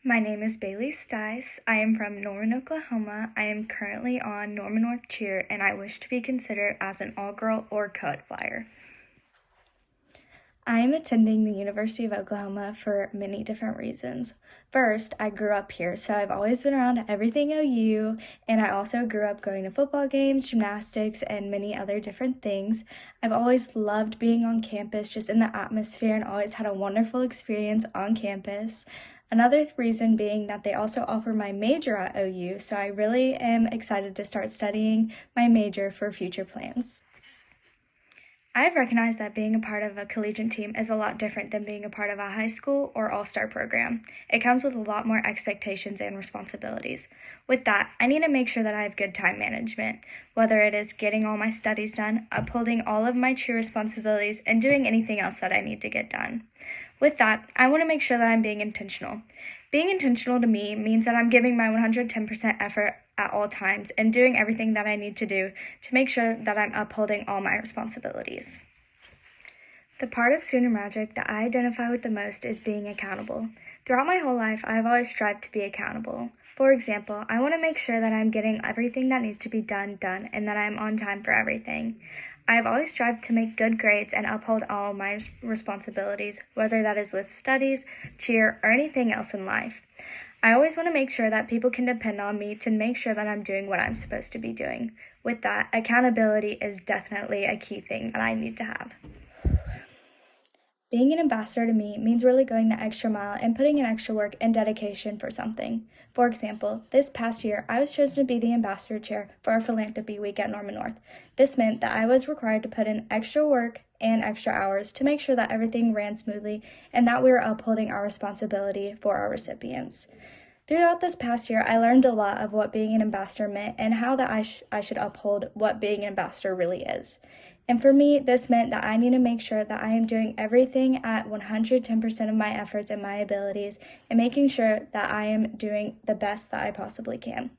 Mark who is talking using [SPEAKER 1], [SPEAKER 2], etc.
[SPEAKER 1] My name is Baylee Stice. I am from Norman, Oklahoma. I am currently on Norman North Cheer, and I wish to be considered as an all-girl or co-ed flyer. I am attending the University of Oklahoma for many different reasons. First, I grew up here, so I've always been around everything OU, and I also grew up going to football games, gymnastics, and many other different things. I've always loved being on campus, just in the atmosphere, and always had a wonderful experience on campus. Another reason being that they also offer my major at OU, so I really am excited to start studying my major for future plans. I've recognized that being a part of a collegiate team is a lot different than being a part of a high school or all-star program. It comes with a lot more expectations and responsibilities. With that, I need to make sure that I have good time management, whether it is getting all my studies done, upholding all of my cheer responsibilities, and doing anything else that I need to get done. With that, I want to make sure that I'm being intentional. Being intentional to me means that I'm giving my 110% effort at all times and doing everything that I need to do to make sure that I'm upholding all my responsibilities. The part of student magic that I identify with the most is being accountable. Throughout my whole life, I've always strived to be accountable. For example, I want to make sure that I'm getting everything that needs to be done, and that I'm on time for everything. I have always strived to make good grades and uphold all my responsibilities, whether that is with studies, cheer, or anything else in life. I always want to make sure that people can depend on me to make sure that I'm doing what I'm supposed to be doing. With that, accountability is definitely a key thing that I need to have. Being an ambassador to me means really going the extra mile and putting in extra work and dedication for something. For example, this past year, I was chosen to be the ambassador chair for our philanthropy week at Norman North. This meant that I was required to put in extra work and extra hours to make sure that everything ran smoothly and that we were upholding our responsibility for our recipients. Throughout this past year, I learned a lot of what being an ambassador meant and how that I should uphold what being an ambassador really is. And for me, this meant that I need to make sure that I am doing everything at 110% of my efforts and my abilities and making sure that I am doing the best that I possibly can.